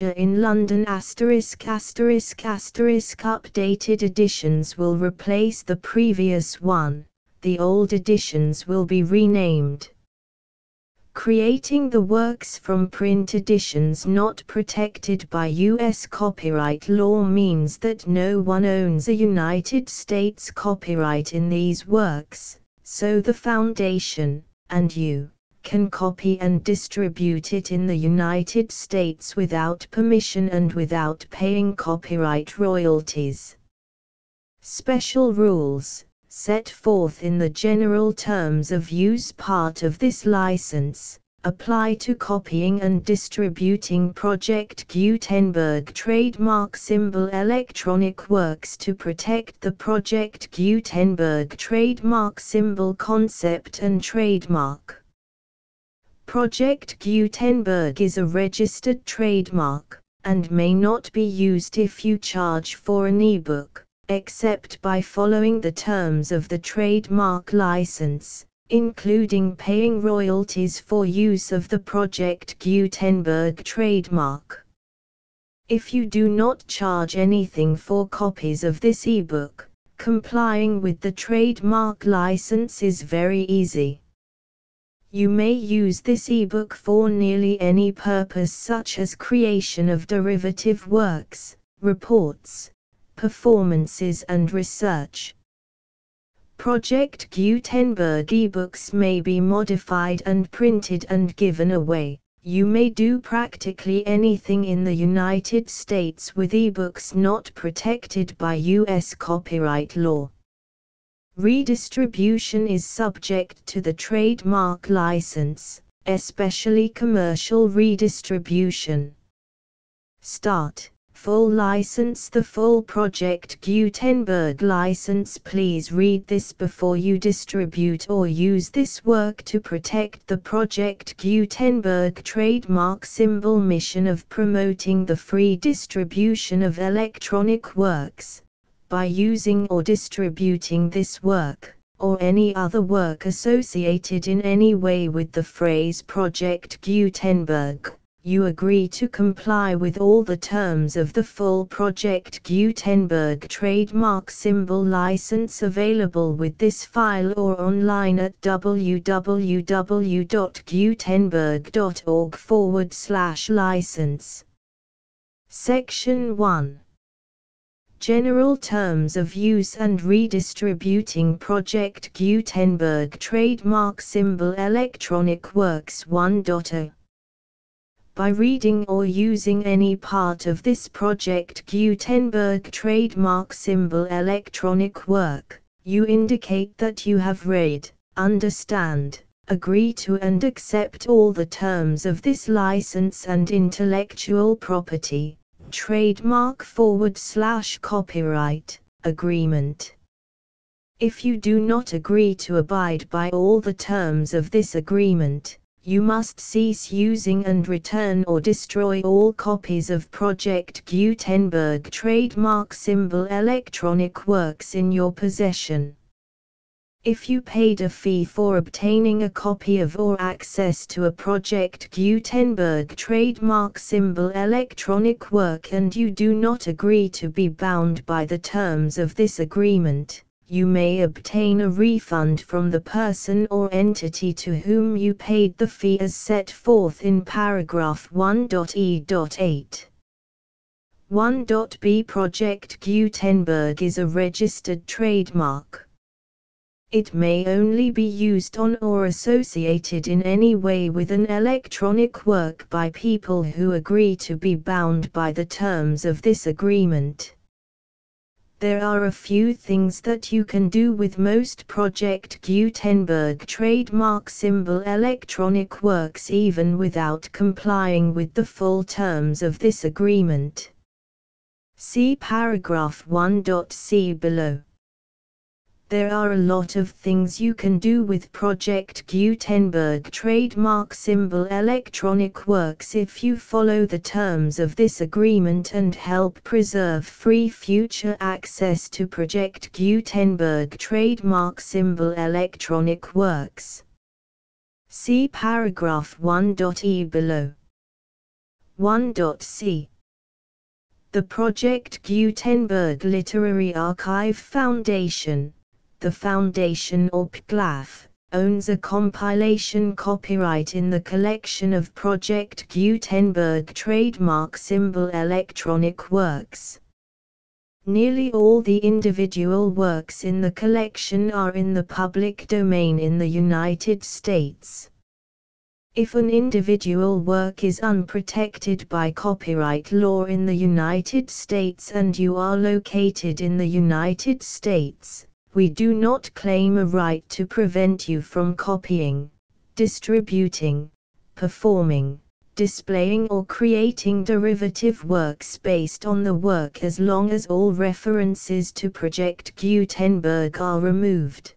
in London ******* updated editions will replace the previous one, the old editions will be renamed. Creating the works from print editions not protected by U.S. copyright law means that no one owns a United States copyright in these works, so the Foundation, and you, can copy and distribute it in the United States without permission and without paying copyright royalties. Special rules, set forth in the general terms of use part of this license, apply to copying and distributing Project Gutenberg trademark symbol electronic works to protect the Project Gutenberg trademark symbol concept and trademark. Project Gutenberg is a registered trademark, and may not be used if you charge for an ebook, except by following the terms of the trademark license, including paying royalties for use of the Project Gutenberg trademark. If you do not charge anything for copies of this ebook, complying with the trademark license is very easy. You may use this ebook for nearly any purpose such as creation of derivative works, reports, performances and research. Project Gutenberg ebooks may be modified and printed and given away. You may do practically anything in the United States with ebooks not protected by U.S. copyright law. Redistribution is subject to the trademark license, especially commercial redistribution. Start. Full license. The full Project Gutenberg license. Please read this before you distribute or use this work to protect the Project Gutenberg trademark symbol mission of promoting the free distribution of electronic works, by using or distributing this work, or any other work associated in any way with the phrase Project Gutenberg. You agree to comply with all the terms of the full Project Gutenberg trademark symbol license available with this file or online at www.gutenberg.org/license. Section 1. General Terms of Use and Redistributing Project Gutenberg Trademark Symbol Electronic Works 1.0. By reading or using any part of this Project Gutenberg trademark symbol electronic work, you indicate that you have read, understand, agree to and accept all the terms of this license and intellectual property, trademark/copyright, agreement. If you do not agree to abide by all the terms of this agreement, you must cease using and return or destroy all copies of Project Gutenberg trademark symbol electronic works in your possession. If you paid a fee for obtaining a copy of or access to a Project Gutenberg trademark symbol electronic work and you do not agree to be bound by the terms of this agreement, you may obtain a refund from the person or entity to whom you paid the fee as set forth in paragraph 1.e.8. 1.b. Project Gutenberg is a registered trademark. It may only be used on or associated in any way with an electronic work by people who agree to be bound by the terms of this agreement. There are a few things that you can do with most Project Gutenberg trademark symbol electronic works even without complying with the full terms of this agreement. See paragraph 1.c below. There are a lot of things you can do with Project Gutenberg trademark symbol electronic works if you follow the terms of this agreement and help preserve free future access to Project Gutenberg trademark symbol electronic works. See paragraph 1.e below. 1.c. The Project Gutenberg Literary Archive Foundation, the foundation or PGLAF, owns a compilation copyright in the collection of Project Gutenberg trademark symbol electronic works. Nearly all the individual works in the collection are in the public domain in the United States. If an individual work is unprotected by copyright law in the United States and you are located in the United States, we do not claim a right to prevent you from copying, distributing, performing, displaying or creating derivative works based on the work as long as all references to Project Gutenberg are removed.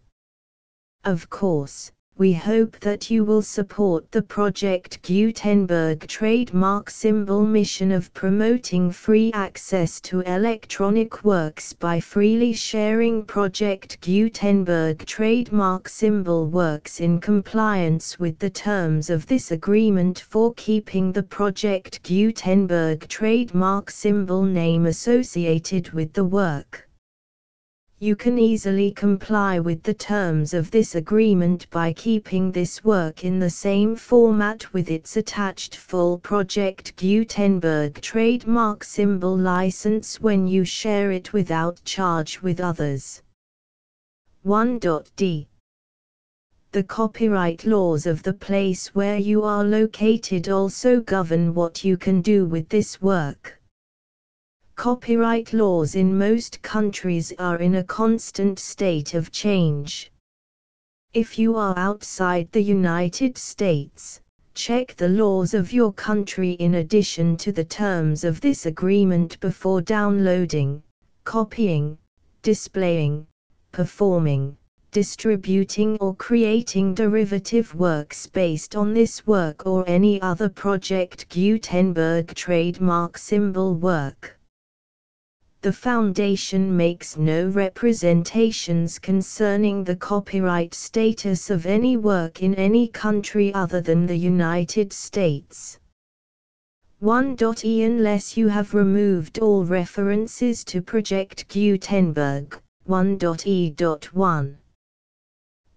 Of course, we hope that you will support the Project Gutenberg trademark symbol mission of promoting free access to electronic works by freely sharing Project Gutenberg trademark symbol works in compliance with the terms of this agreement for keeping the Project Gutenberg trademark symbol name associated with the work. You can easily comply with the terms of this agreement by keeping this work in the same format with its attached full Project Gutenberg trademark symbol license when you share it without charge with others. 1.d. The copyright laws of the place where you are located also govern what you can do with this work. Copyright laws in most countries are in a constant state of change. If you are outside the United States, check the laws of your country in addition to the terms of this agreement before downloading, copying, displaying, performing, distributing or creating derivative works based on this work or any other Project Gutenberg trademark symbol work. The Foundation makes no representations concerning the copyright status of any work in any country other than the United States. 1.e. Unless you have removed all references to Project Gutenberg, 1.e.1.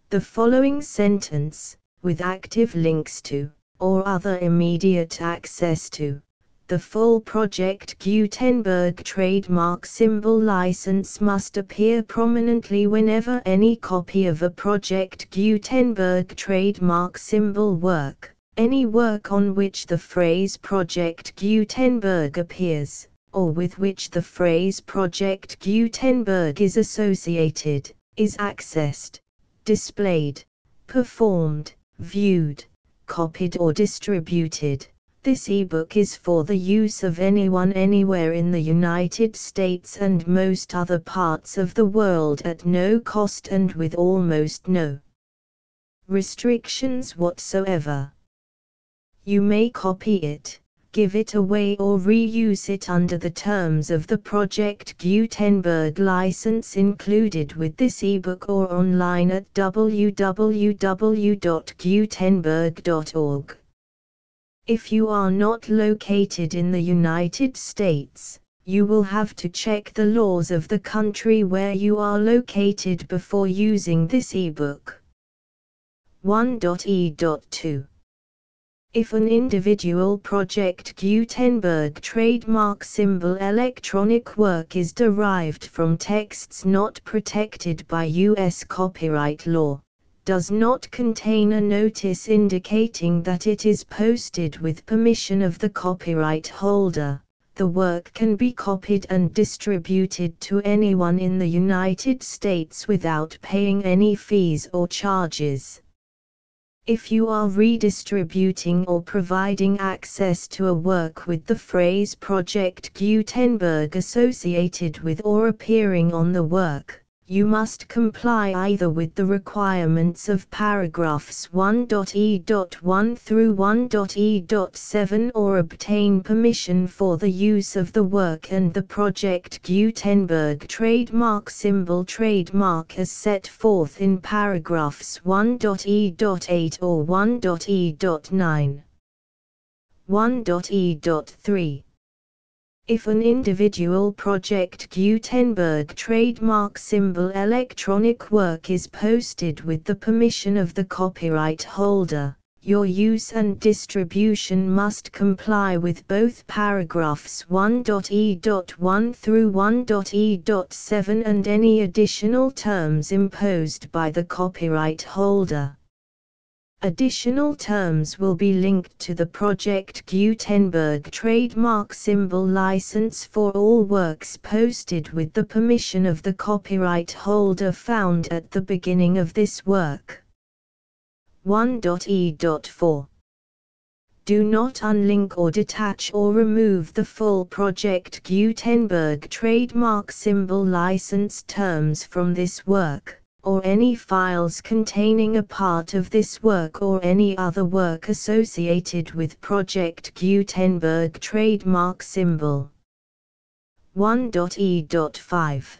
The following sentence, with active links to, or other immediate access to, the full Project Gutenberg trademark symbol license must appear prominently whenever any copy of a Project Gutenberg trademark symbol work, any work on which the phrase Project Gutenberg appears, or with which the phrase Project Gutenberg is associated, is accessed, displayed, performed, viewed, copied or distributed. This ebook is for the use of anyone anywhere in the United States and most other parts of the world at no cost and with almost no restrictions whatsoever. You may copy it, give it away or reuse it under the terms of the Project Gutenberg license included with this ebook or online at www.gutenberg.org. If you are not located in the United States, you will have to check the laws of the country where you are located before using this ebook. 1.e.2. If an individual Project Gutenberg trademark symbol electronic work is derived from texts not protected by U.S. copyright law, does not contain a notice indicating that it is posted with permission of the copyright holder, the work can be copied and distributed to anyone in the United States without paying any fees or charges. If you are redistributing or providing access to a work with the phrase Project Gutenberg associated with or appearing on the work, you must comply either with the requirements of paragraphs 1.e.1 through 1.e.7 or obtain permission for the use of the work and the Project Gutenberg trademark symbol trademark as set forth in paragraphs 1.e.8 or 1.e.9. 1.e.3. If an individual Project Gutenberg trademark symbol electronic work is posted with the permission of the copyright holder, your use and distribution must comply with both paragraphs 1.e.1 through 1.e.7 and any additional terms imposed by the copyright holder. Additional terms will be linked to the Project Gutenberg trademark symbol license for all works posted with the permission of the copyright holder found at the beginning of this work. 1.e.4. Do not unlink or detach or remove the full Project Gutenberg trademark symbol license terms from this work, or any files containing a part of this work or any other work associated with Project Gutenberg trademark symbol. 1.e.5.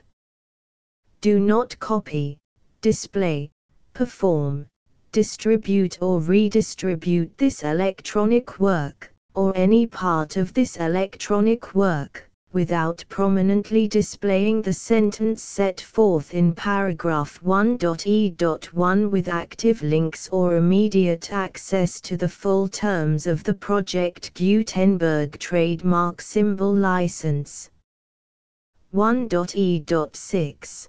Do not copy, display, perform, distribute or redistribute this electronic work, or any part of this electronic work, without prominently displaying the sentence set forth in paragraph 1.e.1 with active links or immediate access to the full terms of the Project Gutenberg trademark symbol license. 1.e.6.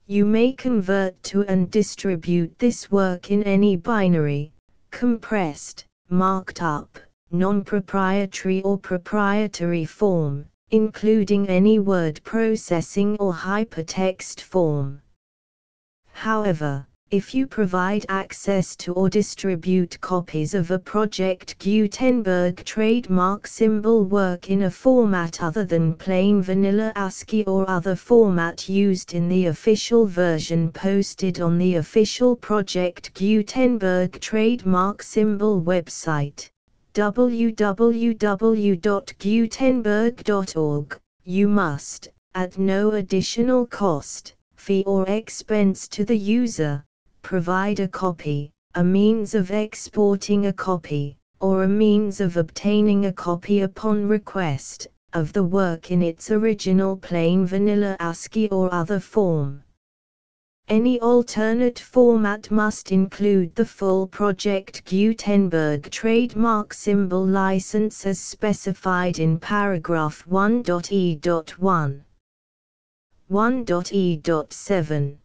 You may convert to and distribute this work in any binary, compressed, marked up, non-proprietary or proprietary form, including any word processing or hypertext form. However, if you provide access to or distribute copies of a Project Gutenberg trademark symbol work in a format other than plain vanilla ASCII or other format used in the official version posted on the official Project Gutenberg trademark symbol website, www.gutenberg.org, you must, at no additional cost, fee or expense to the user, provide a copy, a means of exporting a copy, or a means of obtaining a copy upon request, of the work in its original plain vanilla ASCII or other form. Any alternate format must include the full Project Gutenberg trademark symbol license as specified in paragraph 1.e.1. 1.e.7.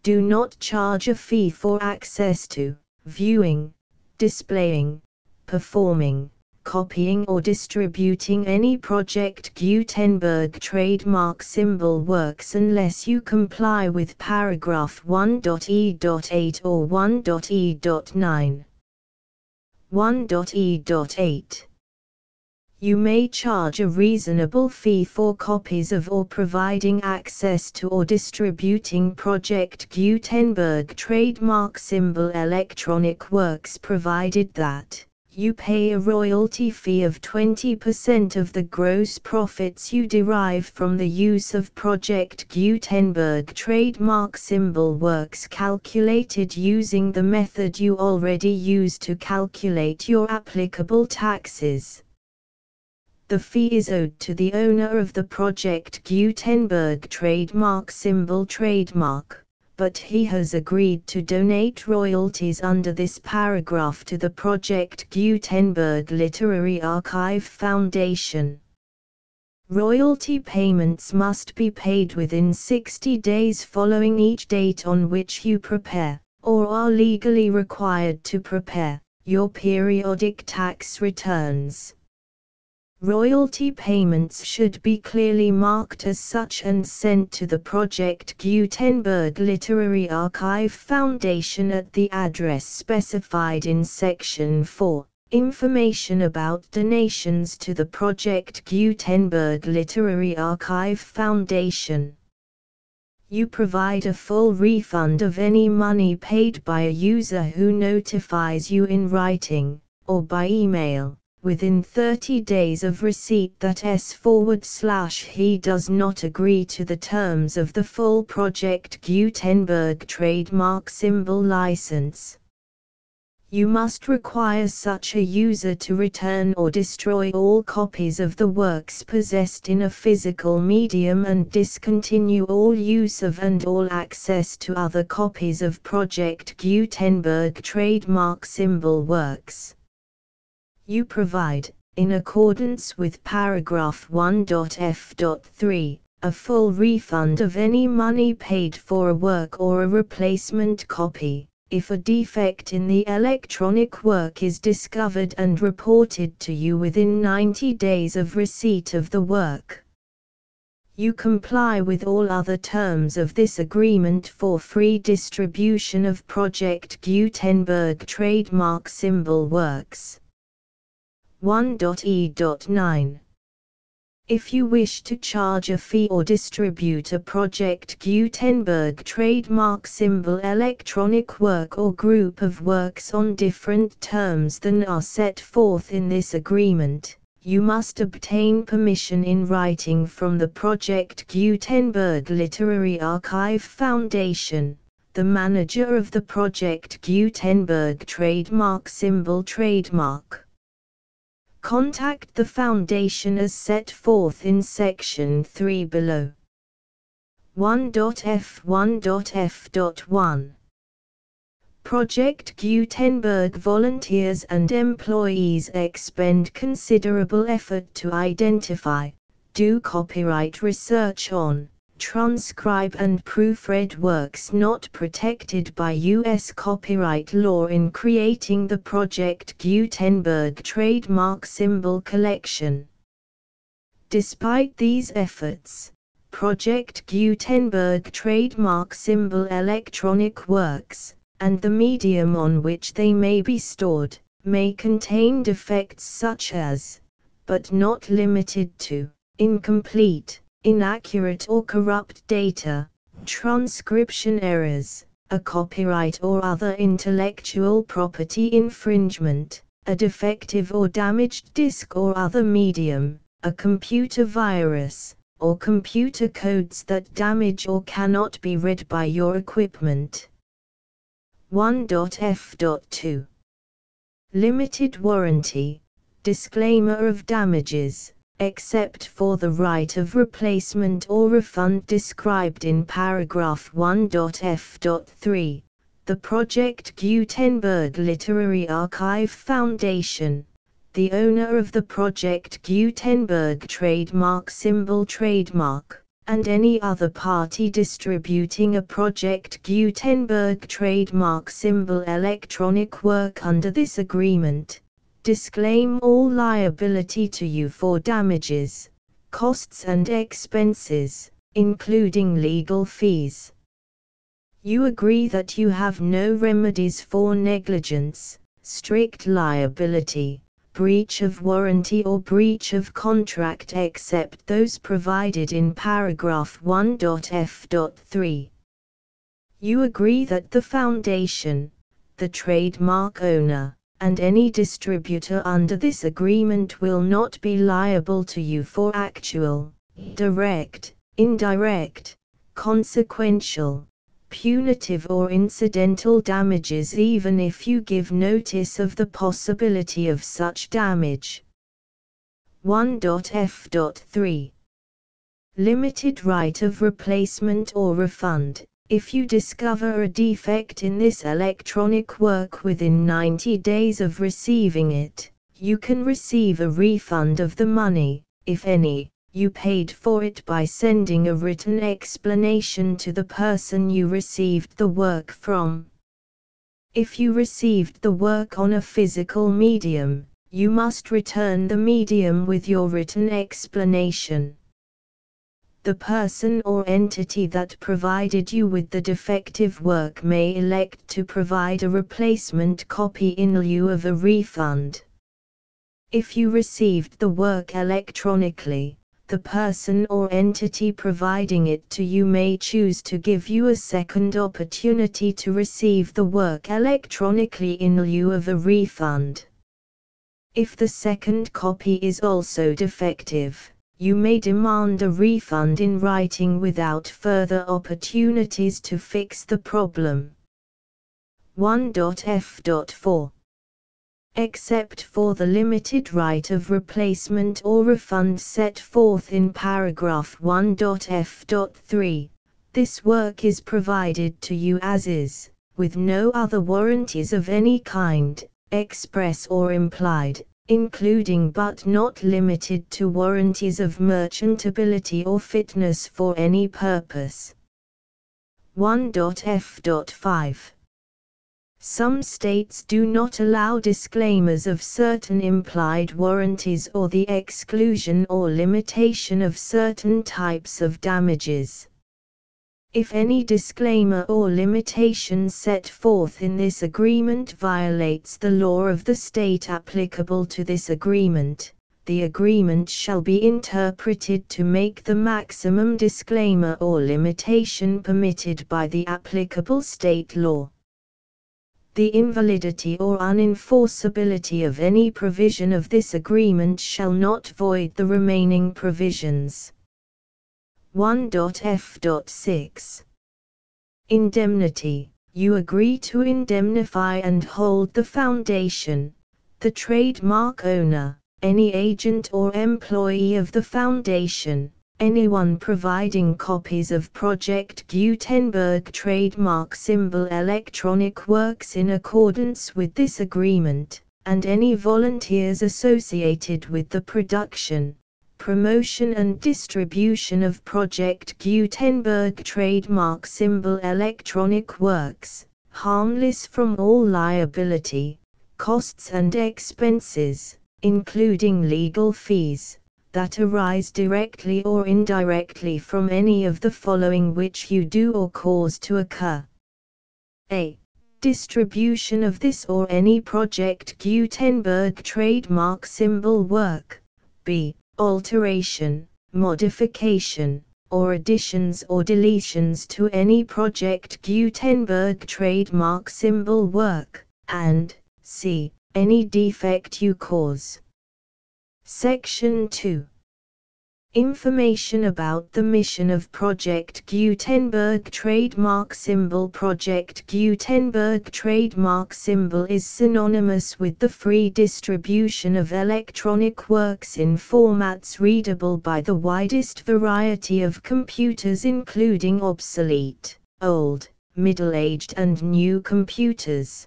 Do not charge a fee for access to, viewing, displaying, performing, copying or distributing any Project Gutenberg trademark symbol works unless you comply with paragraph 1.e.8 or 1.e.9. 1.e.8. You may charge a reasonable fee for copies of or providing access to or distributing Project Gutenberg trademark symbol electronic works provided that you pay a royalty fee of 20% of the gross profits you derive from the use of Project Gutenberg trademark symbol works calculated using the method you already use to calculate your applicable taxes. The fee is owed to the owner of the Project Gutenberg trademark symbol trademark, but he has agreed to donate royalties under this paragraph to the Project Gutenberg Literary Archive Foundation. Royalty payments must be paid within 60 days following each date on which you prepare, or are legally required to prepare, your periodic tax returns. Royalty payments should be clearly marked as such and sent to the Project Gutenberg Literary Archive Foundation at the address specified in Section 4, Information about donations to the Project Gutenberg Literary Archive Foundation. You provide a full refund of any money paid by a user who notifies you in writing, or by email, within 30 days of receipt that he does not agree to the terms of the full Project Gutenberg trademark symbol license. You must require such a user to return or destroy all copies of the works possessed in a physical medium and discontinue all use of and all access to other copies of Project Gutenberg trademark symbol works. You provide, in accordance with paragraph 1.f.3, a full refund of any money paid for a work or a replacement copy, if a defect in the electronic work is discovered and reported to you within 90 days of receipt of the work. You comply with all other terms of this agreement for free distribution of Project Gutenberg trademark symbol works. 1.e.9. If you wish to charge a fee or distribute a Project Gutenberg trademark symbol electronic work or group of works on different terms than are set forth in this agreement, you must obtain permission in writing from the Project Gutenberg Literary Archive Foundation, the manager of the Project Gutenberg trademark symbol trademark. Contact the Foundation as set forth in Section 3 below. 1.f1.f.1 Project Gutenberg volunteers and employees expend considerable effort to identify, do copyright research on, transcribe and proofread works not protected by U.S. copyright law in creating the Project Gutenberg trademark symbol collection. Despite these efforts, Project Gutenberg trademark symbol electronic works, and the medium on which they may be stored, may contain defects such as, but not limited to, incomplete, inaccurate or corrupt data, transcription errors, a copyright or other intellectual property infringement, a defective or damaged disk or other medium, a computer virus, or computer codes that damage or cannot be read by your equipment. 1.f.2 Limited warranty, disclaimer of damages, except for the right of replacement or refund described in paragraph 1.f.3, the Project Gutenberg Literary Archive Foundation, the owner of the Project Gutenberg trademark symbol trademark, and any other party distributing a Project Gutenberg trademark symbol electronic work under this agreement, disclaim all liability to you for damages, costs and expenses, including legal fees. You agree that you have no remedies for negligence, strict liability, breach of warranty or breach of contract except those provided in paragraph 1.f.3. You agree that the Foundation, the trademark owner, and any distributor under this agreement will not be liable to you for actual, direct, indirect, consequential, punitive or incidental damages even if you give notice of the possibility of such damage. 1.f.3 Limited right of replacement or refund. If you discover a defect in this electronic work within 90 days of receiving it, you can receive a refund of the money, if any, you paid for it by sending a written explanation to the person you received the work from. If you received the work on a physical medium, you must return the medium with your written explanation. The person or entity that provided you with the defective work may elect to provide a replacement copy in lieu of a refund. If you received the work electronically, the person or entity providing it to you may choose to give you a second opportunity to receive the work electronically in lieu of a refund. If the second copy is also defective, you may demand a refund in writing without further opportunities to fix the problem. 1.f.4 except for the limited right of replacement or refund set forth in paragraph 1.f.3. This work is provided to you as is, with no other warranties of any kind, express or implied, including but not limited to warranties of merchantability or fitness for any purpose. 1.f.5. Some states do not allow disclaimers of certain implied warranties or the exclusion or limitation of certain types of damages. If any disclaimer or limitation set forth in this agreement violates the law of the state applicable to this agreement, the agreement shall be interpreted to make the maximum disclaimer or limitation permitted by the applicable state law. The invalidity or unenforceability of any provision of this agreement shall not void the remaining provisions. 1.f.6. Indemnity. You agree to indemnify and hold the foundation, the trademark owner, any agent or employee of the foundation, anyone providing copies of Project Gutenberg trademark symbol electronic works in accordance with this agreement, and any volunteers associated with the production, promotion and distribution of Project Gutenberg trademark symbol electronic works, harmless from all liability, costs and expenses, including legal fees, that arise directly or indirectly from any of the following which you do or cause to occur. A. Distribution of this or any Project Gutenberg trademark symbol work. B. Alteration, modification, or additions or deletions to any Project Gutenberg trademark symbol work, and c. Any defect you cause. Section 2. Information about the mission of Project Gutenberg trademark symbol. Project Gutenberg trademark symbol is synonymous with the free distribution of electronic works in formats readable by the widest variety of computers, including obsolete, old, middle-aged and new computers.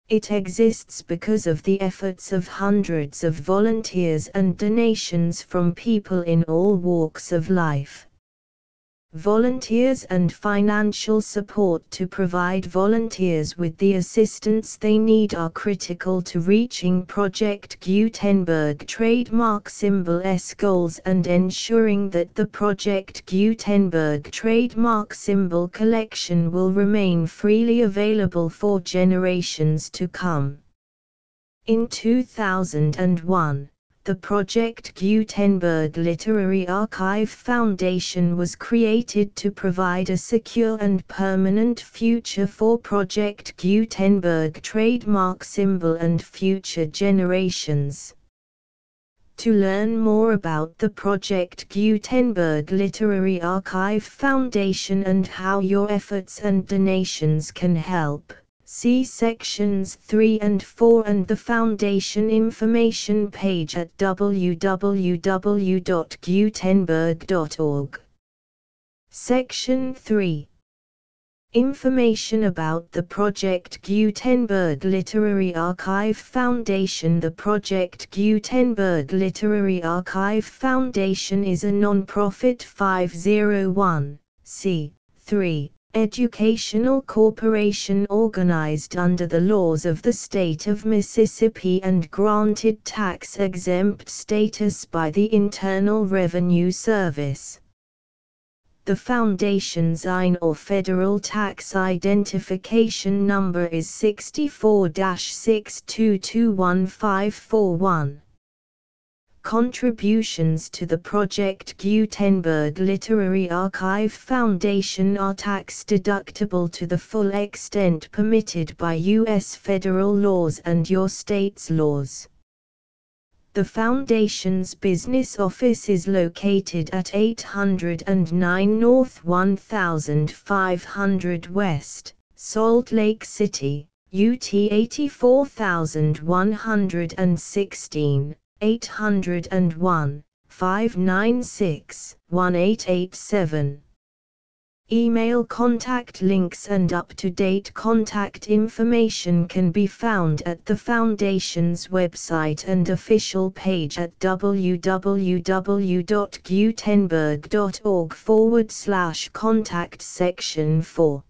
It exists because of the efforts of hundreds of volunteers and donations from people in all walks of life. Volunteers and financial support to provide volunteers with the assistance they need are critical to reaching Project Gutenberg trademark symbol's goals and ensuring that the Project Gutenberg trademark symbol collection will remain freely available for generations to come. In 2001, the Project Gutenberg Literary Archive Foundation was created to provide a secure and permanent future for Project Gutenberg trademark symbol and future generations. To learn more about the Project Gutenberg Literary Archive Foundation and how your efforts and donations can help, see sections 3 and 4 and the Foundation information page at www.gutenberg.org. Section 3. Information about the Project Gutenberg Literary Archive Foundation. The Project Gutenberg Literary Archive Foundation is a non-profit 501(c)(3) educational corporation organized under the laws of the state of Mississippi and granted tax-exempt status by the Internal Revenue Service. The Foundation's IN or Federal Tax Identification Number is 64-6221541. Contributions to the Project Gutenberg Literary Archive Foundation are tax-deductible to the full extent permitted by U.S. federal laws and your state's laws. The Foundation's business office is located at 809 North 1500 West, Salt Lake City, UT 84116, 801, 596, 1887. Email contact links and up-to-date contact information can be found at the Foundation's website and official page at www.gutenberg.org/contact section 4.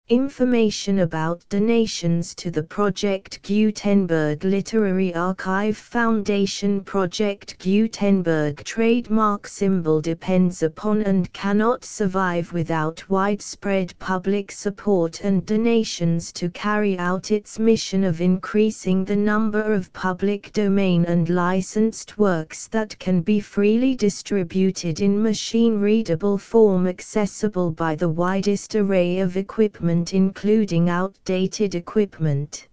Information about donations to the Project Gutenberg Literary Archive Foundation. Project Gutenberg trademark symbol depends upon and cannot survive without widespread public support and donations to carry out its mission of increasing the number of public domain and licensed works that can be freely distributed in machine-readable form accessible by the widest array of equipment, including outdated equipment.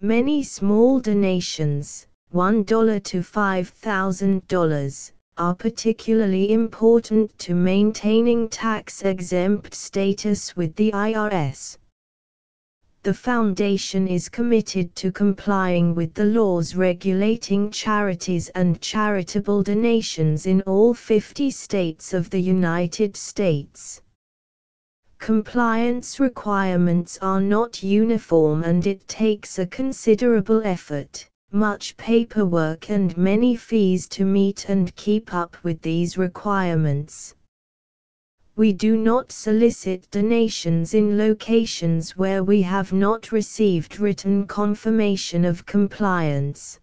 Many small donations, $1 to $5,000, are particularly important to maintaining tax-exempt status with the IRS. The Foundation is committed to complying with the laws regulating charities and charitable donations in all 50 states of the United States. Compliance requirements are not uniform and it takes a considerable effort, much paperwork and many fees to meet and keep up with these requirements. We do not solicit donations in locations where we have not received written confirmation of compliance.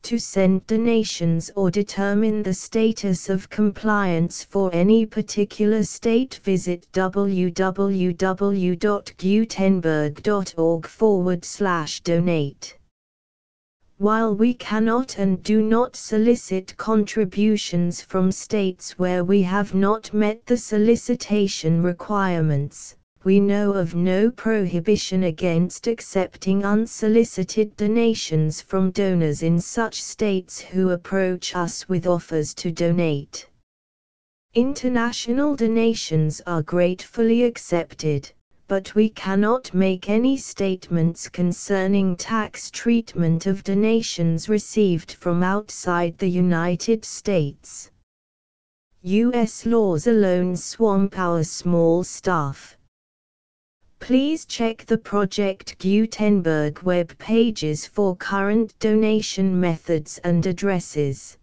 To send donations or determine the status of compliance for any particular state, visit www.gutenberg.org/donate. While we cannot and do not solicit contributions from states where we have not met the solicitation requirements, we know of no prohibition against accepting unsolicited donations from donors in such states who approach us with offers to donate. International donations are gratefully accepted, but we cannot make any statements concerning tax treatment of donations received from outside the United States. U.S. laws alone swamp our small staff. Please check the Project Gutenberg web pages for current donation methods and addresses.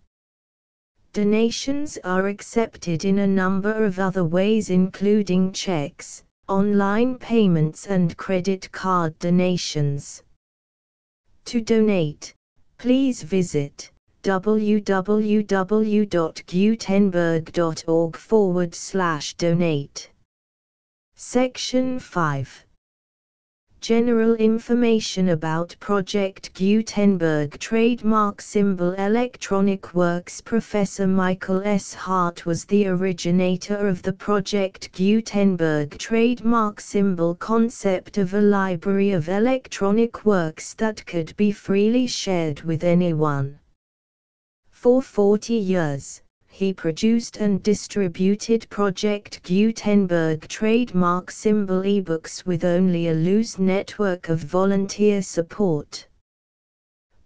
Donations are accepted in a number of other ways, including checks, online payments and credit card donations. To donate, please visit www.gutenberg.org/donate. Section 5. General information about Project Gutenberg trademark symbol electronic works. Professor Michael S. Hart was the originator of the Project Gutenberg trademark symbol concept of a library of electronic works that could be freely shared with anyone. For 40 years, he produced and distributed Project Gutenberg trademark symbol ebooks with only a loose network of volunteer support.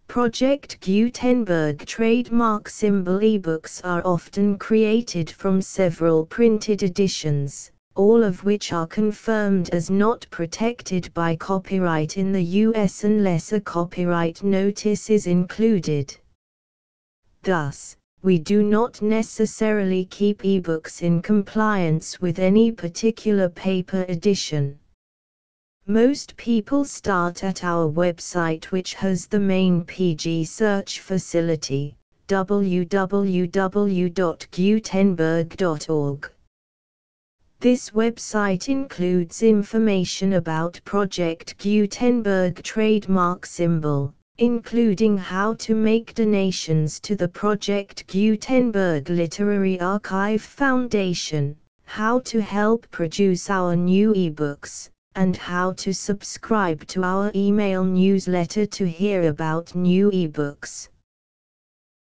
Project Gutenberg trademark symbol ebooks are often created from several printed editions, all of which are confirmed as not protected by copyright in the US unless a copyright notice is included. Thus, we do not necessarily keep ebooks in compliance with any particular paper edition. Most people start at our website, which has the main PG search facility, www.gutenberg.org. This website includes information about Project Gutenberg trademark symbol, including how to make donations to the Project Gutenberg Literary Archive Foundation, how to help produce our new ebooks, and how to subscribe to our email newsletter to hear about new ebooks.